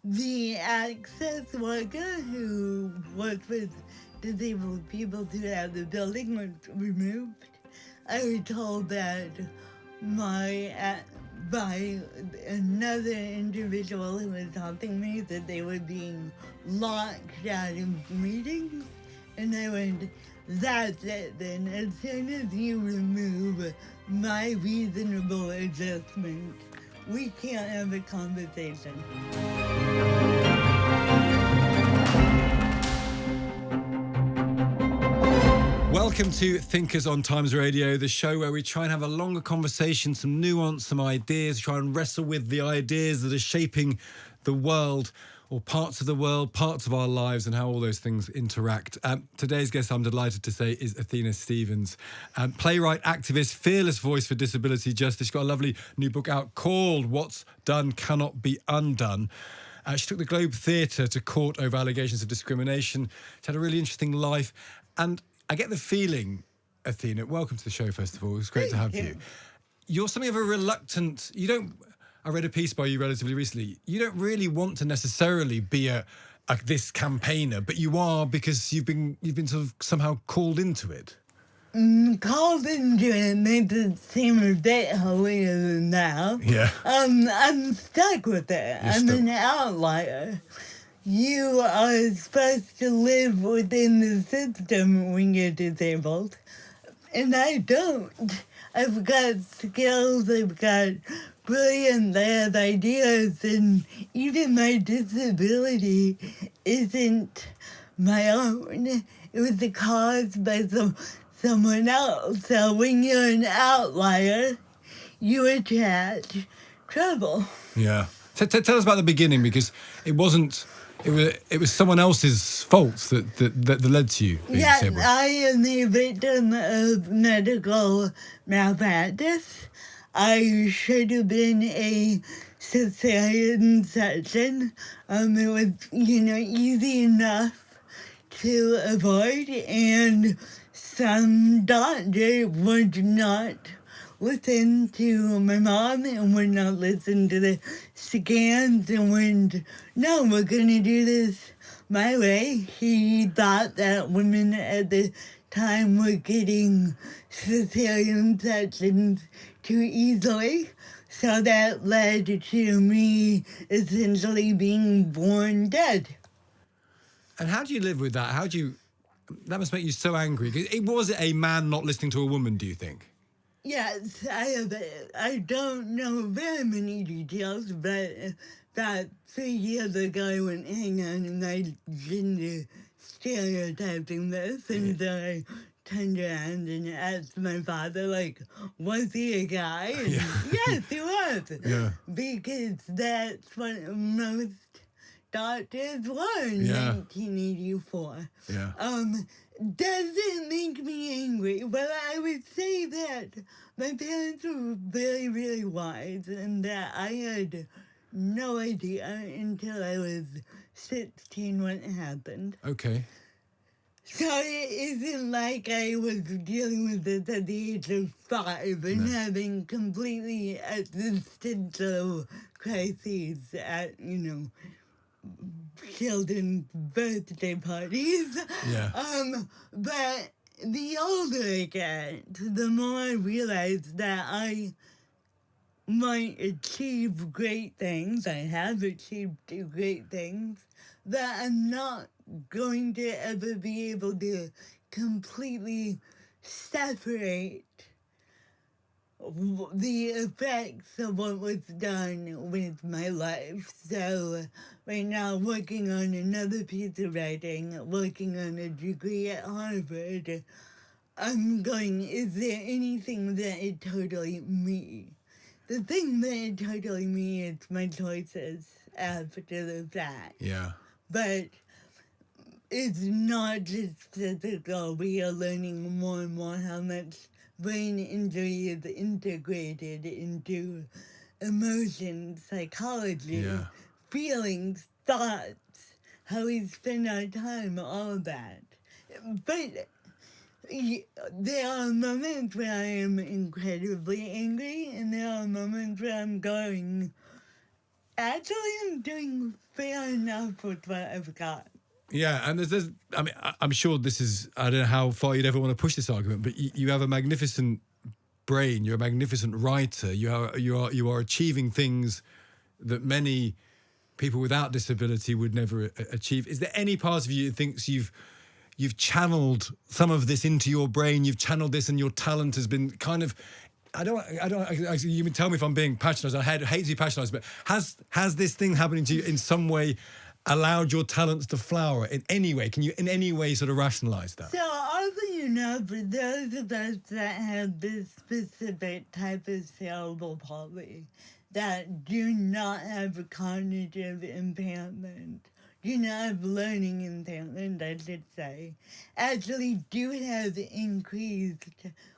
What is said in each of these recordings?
the access worker who worked with disabled people throughout the building was removed. I was told that by another individual who was helping me that they were being locked out of meetings, and I went, that's it then. As soon as you remove my reasonable adjustment, we can't have a conversation. Welcome to Thinkers on Times Radio, the show where we try and have a longer conversation, some nuance, some ideas, try and wrestle with the ideas that are shaping the world, or parts of the world, parts of our lives, and how all those things interact. Today's guest, I'm delighted to say, is Athena Stevens, playwright, activist, fearless voice for disability justice. She's got a lovely new book out called What's Done Cannot Be Undone. She took the Globe Theatre to court over allegations of discrimination. She had a really interesting life. And I get the feeling, Athena, welcome to the show, first of all. It's great to have you. You're something of a reluctant... I read a piece by you relatively recently. You don't really want to necessarily be this campaigner, but you are because you've been sort of somehow called into it. Called into it makes it seem a bit holier than thou. Yeah. I'm stuck with it. I'm an outlier. You are supposed to live within the system when you're disabled, and I don't. I've got skills, I've got brilliant ideas, and even my disability isn't my own. It was caused by someone else. So when you're an outlier, you attract trouble. Yeah. Tell us about the beginning, because it wasn't... It was someone else's fault that led to you being disabled. I am the victim of medical malpractice. I should have been a cesarean section. It was, easy enough to avoid, and some doctor would not listen to my mom and would not listen to the scans and went, no, we're going to do this my way. He thought that women at the time were getting cesarean sections too easily. So that led to me essentially being born dead. And how do you live with that? That must make you so angry. Was it a man not listening to a woman, do you think? Yes, I don't know very many details, but about 3 years ago I went, hang on, and I gender stereotyping this, and so I turned around and asked my father, was he a guy? And yes, he was. Yeah. Because that's what most doctors were in 1984. Yeah. Doesn't make me angry, but I would say that my parents were very, really wise, and that I had no idea until I was 16 what happened. Okay. So it isn't like I was dealing with this at the age of 5 and having completely existential crises at, children's birthday parties. Yeah. But the older I get, the more I realize that I might achieve great things. I have achieved great things that I'm not going to ever be able to completely separate the effects of what was done with my life. So right now, working on another piece of writing, working on a degree at Harvard, I'm going, is there anything that is totally me? The thing that is totally me is my choices after the fact. Yeah. But it's not just physical. We are learning more and more how much brain injury is integrated into emotions, psychology, feelings, thoughts, how we spend our time, all of that. But there are moments where I am incredibly angry, and there are moments where I'm going, Actually, I'm doing fair enough with what I've got. Yeah, and there's I mean, I'm sure this is, I don't know how far you'd ever want to push this argument, but you have a magnificent brain. You're a magnificent writer. You are achieving things that many people without disability would never achieve. Is there any part of you that thinks you've channeled some of this into your brain? You've channeled this, and your talent has been kind of. You can tell me if I'm being patronised. I hate to be patronised, but has this thing happening to you in some way allowed your talents to flower in any way? Can you in any way sort of rationalise that? So, oddly enough, for those of us that have this specific type of cerebral palsy, that do not have a cognitive impairment, do not have learning impairment, I should say, actually do have increased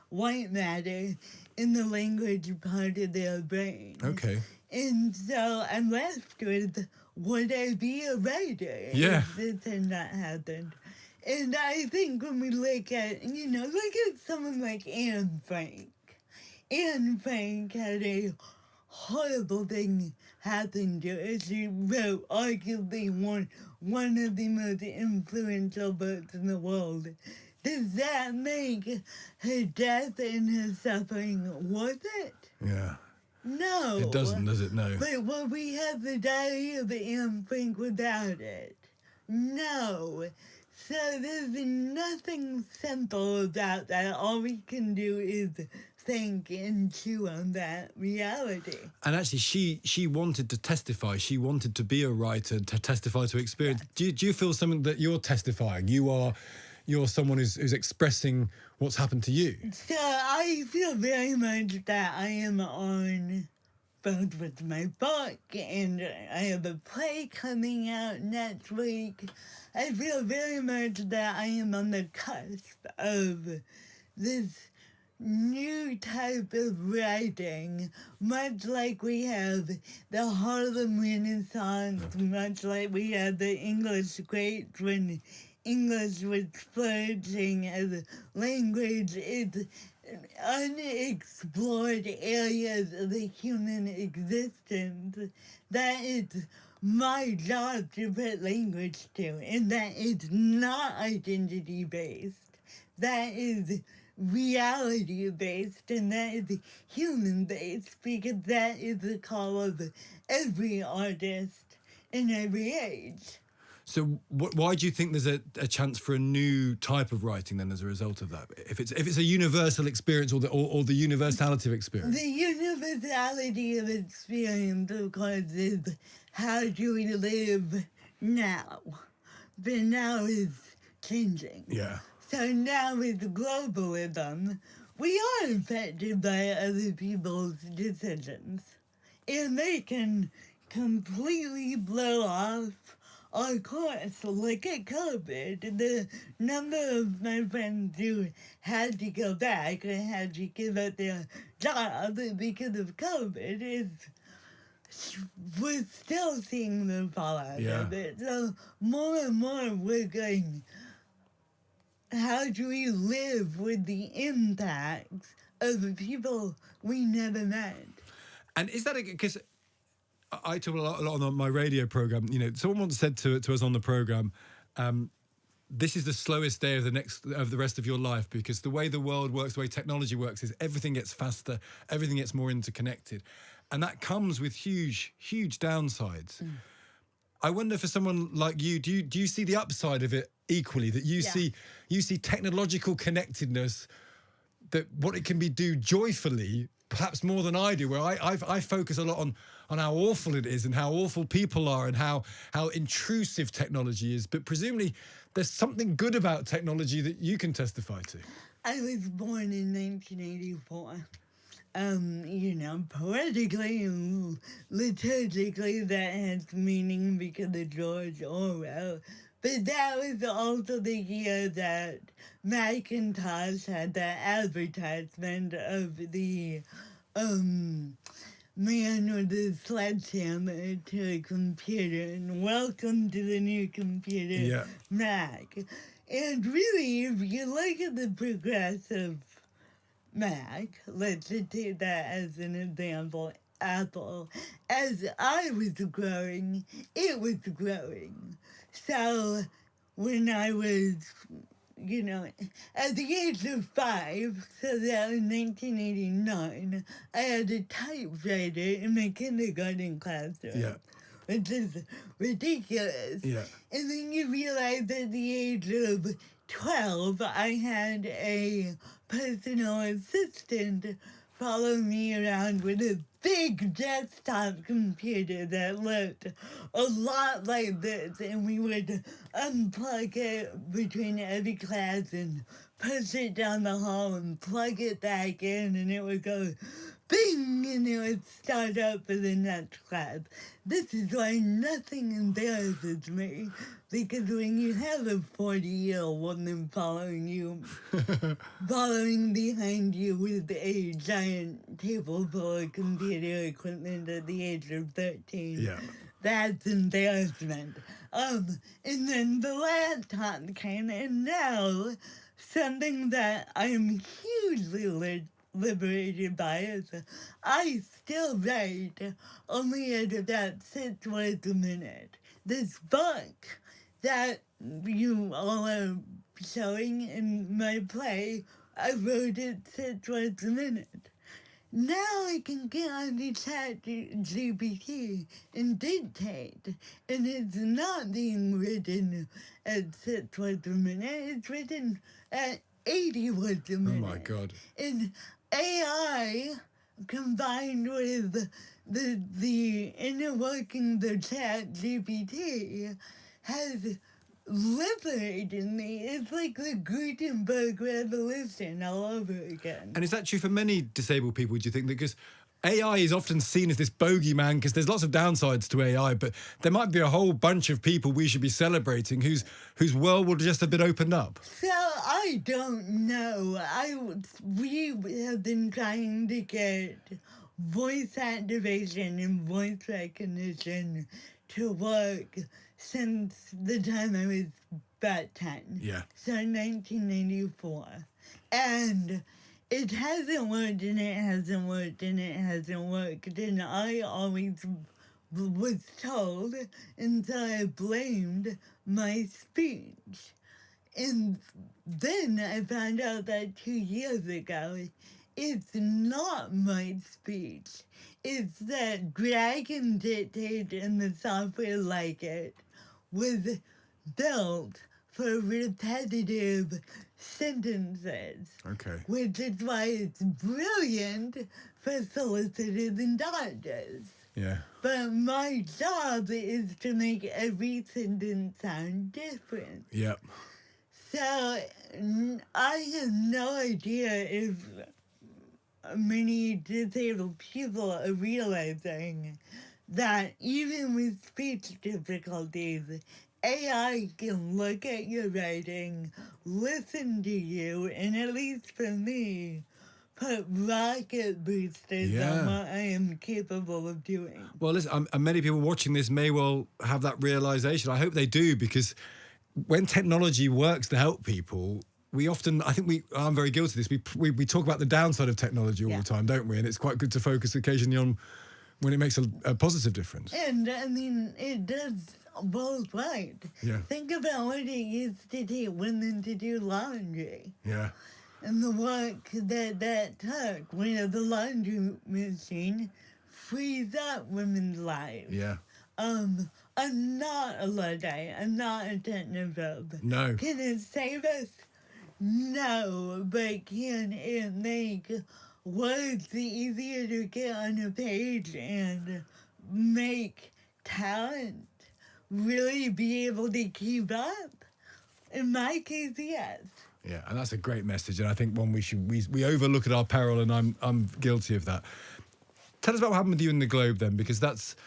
white matter in the language part of their brain. Okay. And so I'm left with, would I be a writer if this had not happened? And I think when we look at, look at someone like Anne Frank. Anne Frank had a horrible thing happen to her. She wrote arguably one of the most influential books in the world. Does that make her death and her suffering worth it? Yeah. No. It doesn't, does it? No. But will we have the Diary of Anne Frank without it? No. So there's nothing simple about that. All we can do is think and chew on that reality. And actually, she wanted to testify. She wanted to be a writer, to testify to experience. Yeah. Do you feel something that you're testifying? You're someone who's expressing what's happened to you. So I feel very much that I am on both with my book, and I have a play coming out next week. I feel very much that I am on the cusp of this new type of writing, much like we have the Harlem Renaissance, much like we have the English greats when English was flourishing as a language. It's unexplored areas of the human existence that it's my job to put language to, and that it's not identity-based. That is reality-based, and that is human-based, because that is the call of every artist in every age. So why do you think there's a chance for a new type of writing then as a result of that? If it's a universal experience or the universality of experience? The universality of experience, of course, is how do we live now? But now is changing. Yeah. So now with globalism, we are affected by other people's decisions. And they can completely blow off our course. Look at COVID. The number of my friends who had to go back or had to give up their job because of COVID we're still seeing the fallout of it. So more and more we're going, how do we live with the impacts of people we never met? And is that because I talk a lot on my radio program? Someone once said to us on the program, this is the slowest day of the rest of your life, because the way the world works, the way technology works, is everything gets faster, everything gets more interconnected, and that comes with huge downsides. I wonder, for someone like you, do you see the upside of it equally? That you see technological connectedness, that what it can do joyfully, perhaps more than I do, where I focus a lot on how awful it is and how awful people are and how intrusive technology is. But presumably there's something good about technology that you can testify to. I was born in 1984. Poetically and liturgically that has meaning because of George Orwell. But that was also the year that Macintosh had that advertisement of the man with a sledgehammer to a computer and welcome to the new computer, Mac. And really, if you look at the progressive Mac, let's just take that as an example, apple. As I was growing, it was growing. So when I was, at the age of 5, so that was 1989, I had a typewriter in my kindergarten classroom. Yeah. Which is ridiculous. Yeah. And then you realize at the age of 12, I had a personal assistant follow me around with a big desktop computer that looked a lot like this, and we would unplug it between every class and push it down the hall and plug it back in, and it would go bing, and it would start up for the next class. This is why nothing embarrasses me, because when you have a 40-year-old woman following behind you with a giant table full of computer equipment at the age of 13, Yeah. that's embarrassment. And then the laptop came, and now something that I'm hugely liberated by is I still write only at about 6 words a minute. This book that you all are showing in my play, I wrote it 6 words a minute. Now I can get on the ChatGPT and dictate, and it's not being written at 6 words a minute, it's written at 80 words a minute. Oh my God. And AI combined with the inner workings of ChatGPT has liberated me. It's like the Gutenberg revolution all over again. And is that true for many disabled people, do you think? Because AI is often seen as this bogeyman, because there's lots of downsides to AI, but there might be a whole bunch of people we should be celebrating whose world will just have been opened up. So I don't know. We have been trying to get voice activation and voice recognition to work since the time I was about 10. Yeah. So 1994. And it hasn't worked, and it hasn't worked, and it hasn't worked. And I always was told, and so I blamed my speech. And then I found out that 2 years ago, it's not my speech. It's that Dragon Dictate and the software like it was built for repetitive sentences. Okay. Which is why it's brilliant for solicitors and doctors. Yeah. But my job is to make every sentence sound different. Yeah. So I have no idea if many disabled people are realizing that even with speech difficulties, AI can look at your writing, listen to you, and at least for me, put rocket boosters on what I am capable of doing. Well, listen, many people watching this may well have that realization. I hope they do, because when technology works to help people, we often, I'm very guilty of this, we talk about the downside of technology all the time, don't we? And it's quite good to focus occasionally on when it makes a positive difference. And, I mean, it does both right. Yeah. Think about what it used to take women to do laundry. Yeah. And the work that took, when the laundry machine frees up women's lives. Yeah. I'm not a Luddite. I'm not a technophobe. No. Can it save us? No, but can it make words easier to get on a page and make talent really be able to keep up? In my case, yes. Yeah, and that's a great message, and I think one we overlook at our peril, and I'm guilty of that. Tell us about what happened with you in the Globe then, because that's,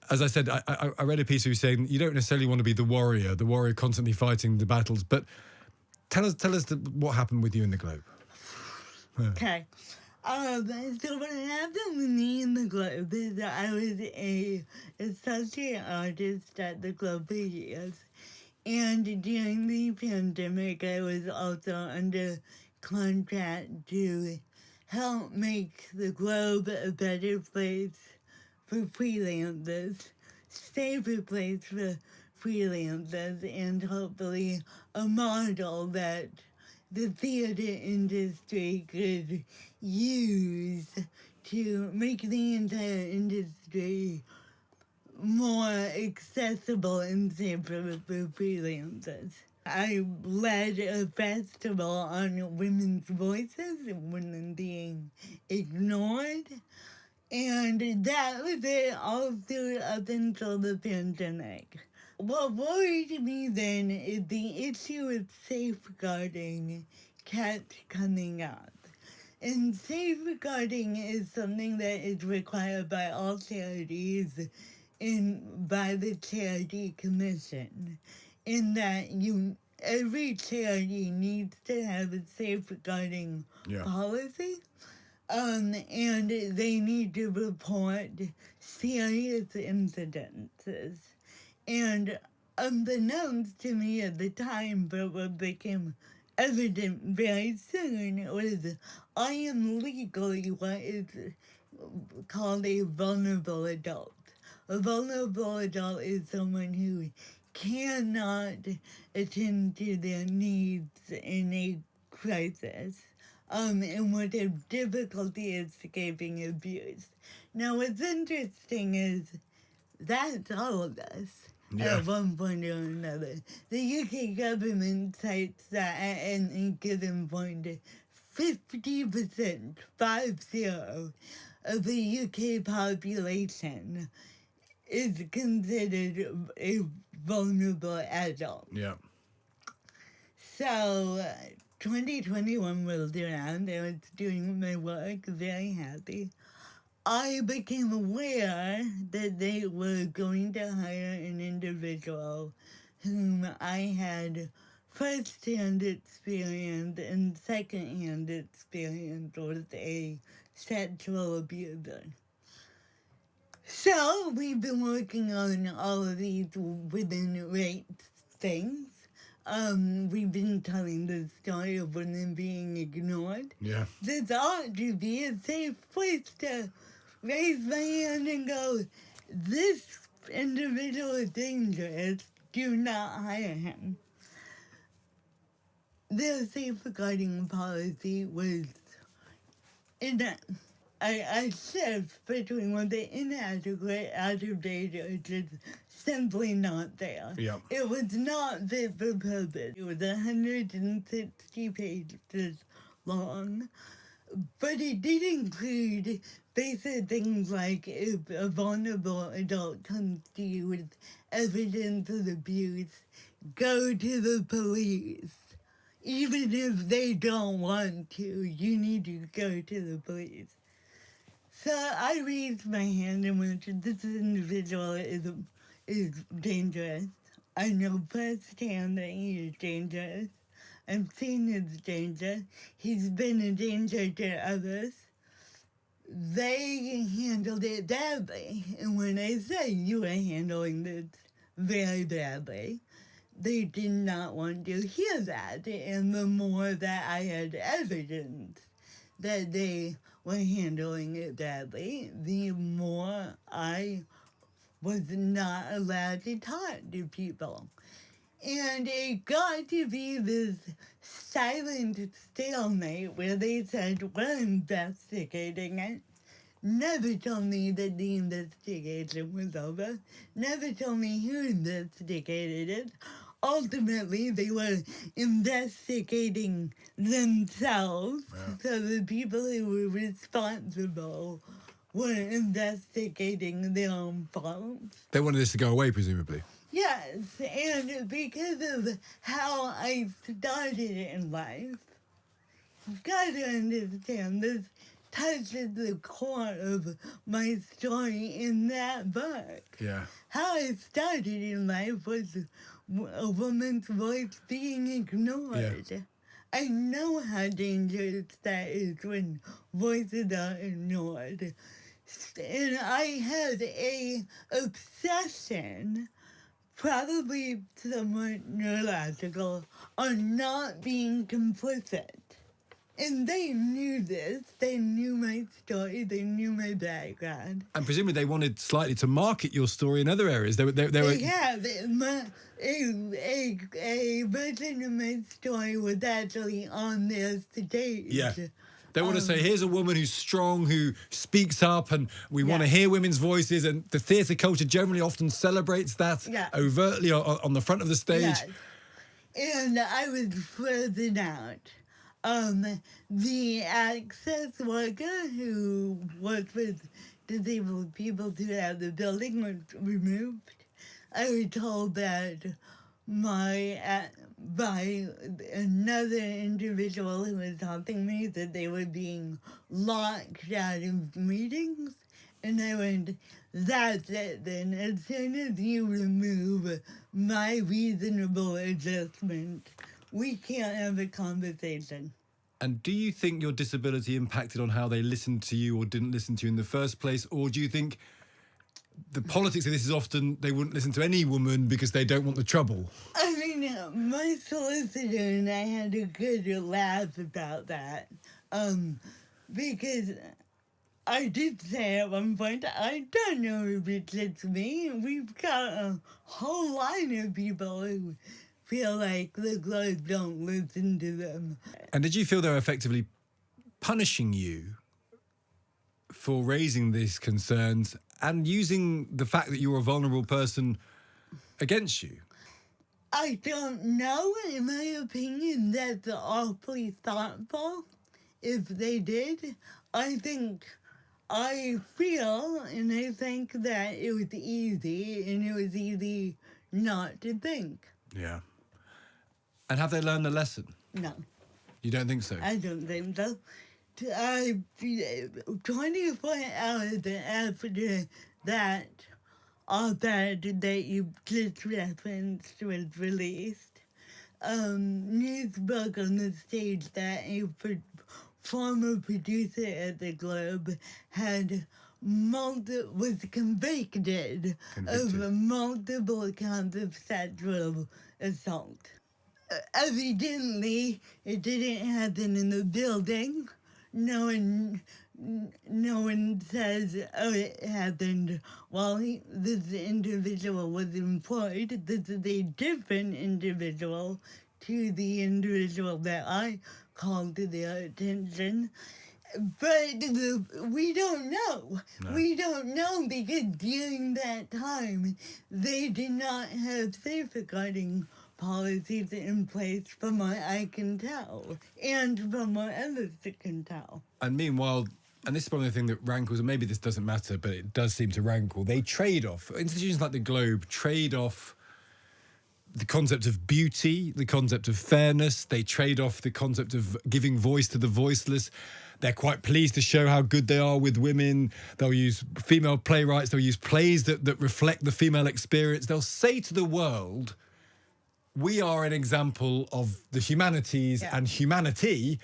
as I said, I read a piece of you saying you don't necessarily want to be the warrior constantly fighting the battles, but tell us what happened with you in the Globe. Okay. So what happened with me in the Globe is that I was a associate artist at the Globe for years. And during the pandemic, I was also under contract to help make the globe a better place for freelancers, safer place for freelancers, and hopefully a model that the theater industry could use to make the entire industry more accessible and safer for freelancers. I led a festival on women's voices and women being ignored. And that was it all through up until the pandemic. What worried me then is the issue of safeguarding kept coming up. And safeguarding is something that is required by all charities and by the Charity Commission, in that every charity needs to have a safeguarding policy, and they need to report serious incidences. And unbeknownst to me at the time, but what became evident very soon was I am legally what is called a vulnerable adult. A vulnerable adult is someone who cannot attend to their needs in a crisis, and would have difficulty escaping abuse. Now, what's interesting is that's all of us. At one point or another. The UK government cites that at any given point, 50%, 50, of the UK population is considered a vulnerable adult. Yeah. So, 2021 rolled around. I was doing my work, very happy. I became aware that they were going to hire an individual whom I had first-hand experience and second-hand experience with a sexual abuser. So we've been working on all of these within rights things. We've been telling the story of women being ignored. Yeah. This ought to be a safe place to raise my hand and go, this individual is dangerous, do not hire him. The safeguarding policy was a shift between what the inadequate, out of date, or just simply not there. Yep. It was not fit for purpose. It was 160 pages long. But it did include basic things like if a vulnerable adult comes to you with evidence of abuse, go to the police. Even if they don't want to, you need to go to the police. So I raised my hand and went, this individual is dangerous. I know firsthand that he is dangerous. I've seen his danger. He's been a danger to others. They handled it badly. And when I say you are handling this very badly, they did not want to hear that. And the more that I had evidence that they were handling it badly, the more I was not allowed to talk to people. And it got to be this silent stalemate where they said, we're investigating it. Never told me that the investigation was over. Never told me who investigated it. Ultimately, they were investigating themselves. Yeah. So the people who were responsible were investigating their own faults. They wanted this to go away, presumably. Yes, and because of how I started in life, you've got to understand this touches the core of my story in that book. Yeah. How I started in life was a woman's voice being ignored. Yeah. I know how dangerous that is when voices are ignored. And I had a obsession, probably somewhat neurological, on not being complicit. And they knew this. They knew my story. They knew my background. And presumably they wanted slightly to market your story in other areas. They were. Yeah, a version of my story was actually on their stage. Yeah. They want to say, here's a woman who's strong, who speaks up, and we want to hear women's voices. And the theatre culture generally often celebrates that overtly on the front of the stage. Yes. And I was frozen out. The access worker who worked with disabled people throughout the building was removed. I was told that by another individual who was helping me that they were being locked out of meetings. And I went, that's it then. As soon as you remove my reasonable adjustment, we can't have a conversation. And do you think your disability impacted on how they listened to you or didn't listen to you in the first place? Or do you think the politics of this is often they wouldn't listen to any woman because they don't want the trouble? I mean, my solicitor and I had a good laugh about that. Because I did say at one point, I don't know if it's just me. We've got a whole line of people who feel like the Globe don't listen to them. And did you feel they were effectively punishing you for raising these concerns and using the fact that you were a vulnerable person against you? I don't know. In my opinion, that's awfully thoughtful. If they did, I feel and I think that it was easy, and it was easy not to think. Yeah. And have they learned the lesson? No. You don't think so? I don't think so. 24 hours after that op-ed that you just referenced was released, news broke on the stage that a former producer at the Globe was convicted of multiple counts of sexual assault. Evidently, it didn't happen in the building. No one says, oh, it happened while this individual was employed. This is a different individual to the individual that I called to their attention. But we don't know. No. We don't know because during that time, they did not have safeguarding policies in place from what I can tell, and from what others can tell. And meanwhile, and this is probably the thing that rankles, and maybe this doesn't matter, but it does seem to rankle, they trade off, institutions like the Globe trade off the concept of beauty, the concept of fairness, they trade off the concept of giving voice to the voiceless. They're quite pleased to show how good they are with women. They'll use female playwrights, they'll use plays that reflect the female experience. They'll say to the world, we are an example of the humanities and humanity.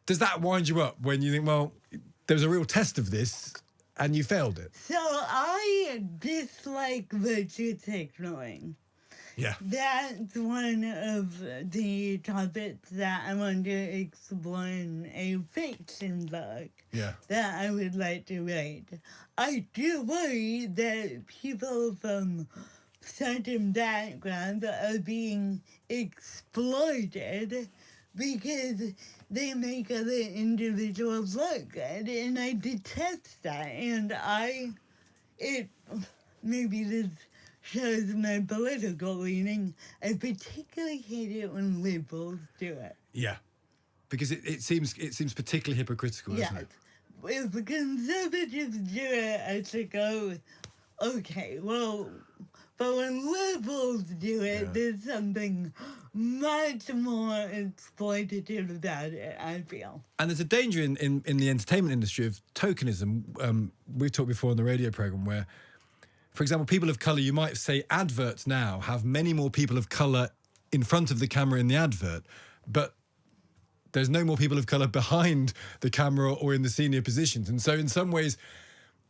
Does that wind you up when you think, well, there was a real test of this and you failed it? So I dislike virtue signaling. Yeah. That's one of the topics that I want to explore in a fiction book that I would like to write. I do worry that people from certain backgrounds are being exploited because they make other individuals look good, and I detest that. And maybe this shows my political leaning. I particularly hate it when liberals do it. Yeah, because it seems particularly hypocritical, doesn't it? If the conservatives do it, I should go, okay, well. But when liberals do it, there's something much more exploitative about it, I feel. And there's a danger in the entertainment industry of tokenism. We've talked before on the radio programme where, for example, people of colour, you might say adverts now have many more people of colour in front of the camera in the advert, but there's no more people of colour behind the camera or in the senior positions. And so in some ways,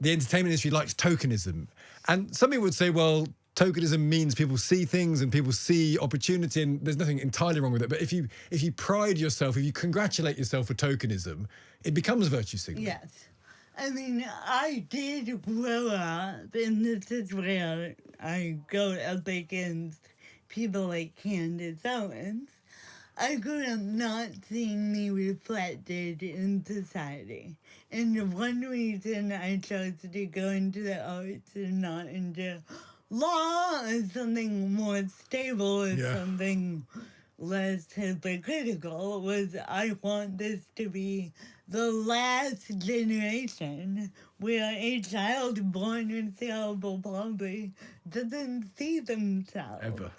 the entertainment industry likes tokenism. And some people would say, well, tokenism means people see things and people see opportunity, and there's nothing entirely wrong with it. But if you pride yourself, if you congratulate yourself for tokenism, it becomes virtue signaling. Yes. I mean, I did grow up, and this is where I go up against people like Candace Owens. I grew up not seeing me reflected in society. And one reason I chose to go into the arts and not into law is something more stable, is something less hypocritical, was I want this to be the last generation where a child born in cerebral palsy doesn't see themselves. Ever.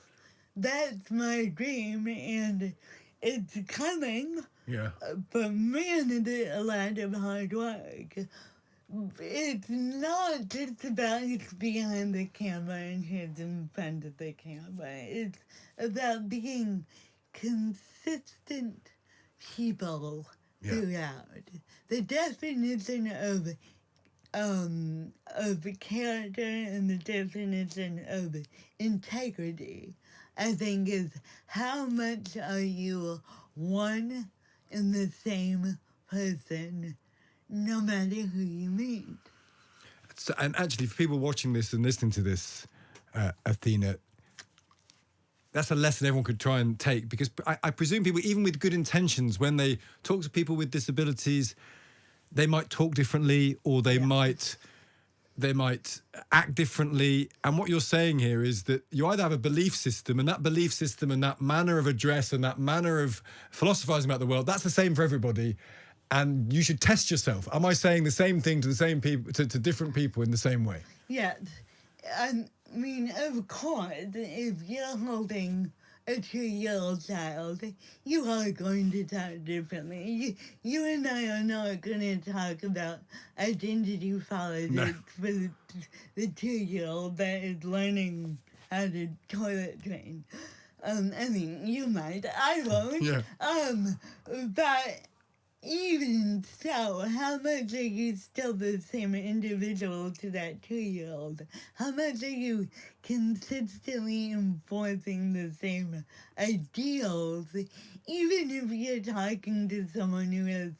That's my dream, and it's coming. Yeah. But man, is it a lot of hard work. It's not just about who's behind the camera and who's in front of the camera. It's about being consistent people throughout. The definition of character and the definition of integrity, I think, is how much are you one and the same person, no matter who you meet. So, and actually, for people watching this and listening to this, Athena, that's a lesson everyone could try and take, because I presume people, even with good intentions, when they talk to people with disabilities, they might talk differently, or they might act differently. And what you're saying here is that you either have a belief system, and that belief system and that manner of address and that manner of philosophizing about the world, that's the same for everybody. And you should test yourself. Am I saying the same thing to the same people, to different people in the same way? Yes. I mean, of course, if you're holding a 2-year-old child, you are going to talk differently. You and I are not going to talk about identity politics for the 2-year-old that is learning how to toilet train. I mean, you might, I won't. Yeah. But even so, how much are you still the same individual to that 2-year-old? How much are you consistently enforcing the same ideals, even if you're talking to someone who has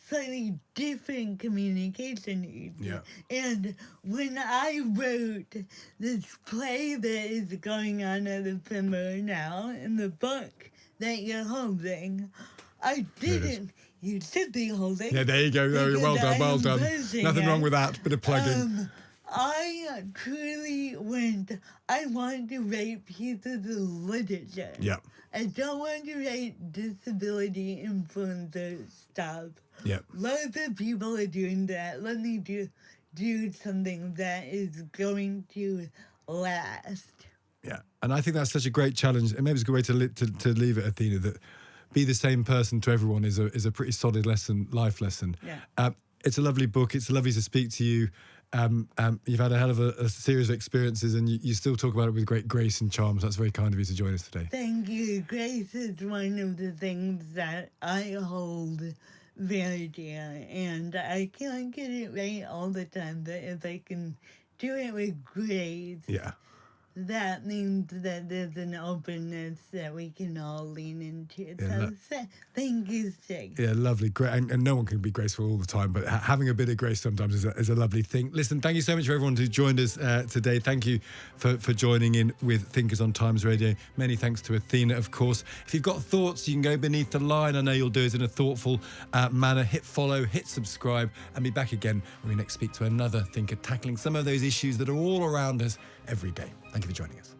slightly different communication needs? Yeah. And when I wrote this play that is going on at the premiere now, in the book that you're holding, I didn't. You should be holding. Yeah, there you go. Well done, well done. Nothing wrong with that. Bit of plugging. I truly I want to write pieces of literature. Yeah. I don't want to write disability influencer stuff. Yeah. Lots of people are doing that. Let me do something that is going to last. Yeah, and I think that's such a great challenge, and maybe it's a good way to leave it, Athena, that be the same person to everyone is a pretty solid lesson, life lesson. Yeah. It's a lovely book. It's lovely to speak to you. You've had a hell of a series of experiences, and you still talk about it with great grace and charm. So that's very kind of you to join us today. Thank you. Grace is one of the things that I hold very dear, and I can't get it right all the time, but if I can do it with grace, that means that there's an openness that we can all lean into. So thank you, Stig. Yeah, lovely. Great. And no one can be graceful all the time, but having a bit of grace sometimes is a lovely thing. Listen, thank you so much for everyone who joined us today. Thank you for joining in with Thinkers on Times Radio. Many thanks to Athena, of course. If you've got thoughts, you can go beneath the line. I know you'll do it in a thoughtful manner. Hit follow, hit subscribe, and be back again when we next speak to another thinker tackling some of those issues that are all around us every day. Thank you for joining us.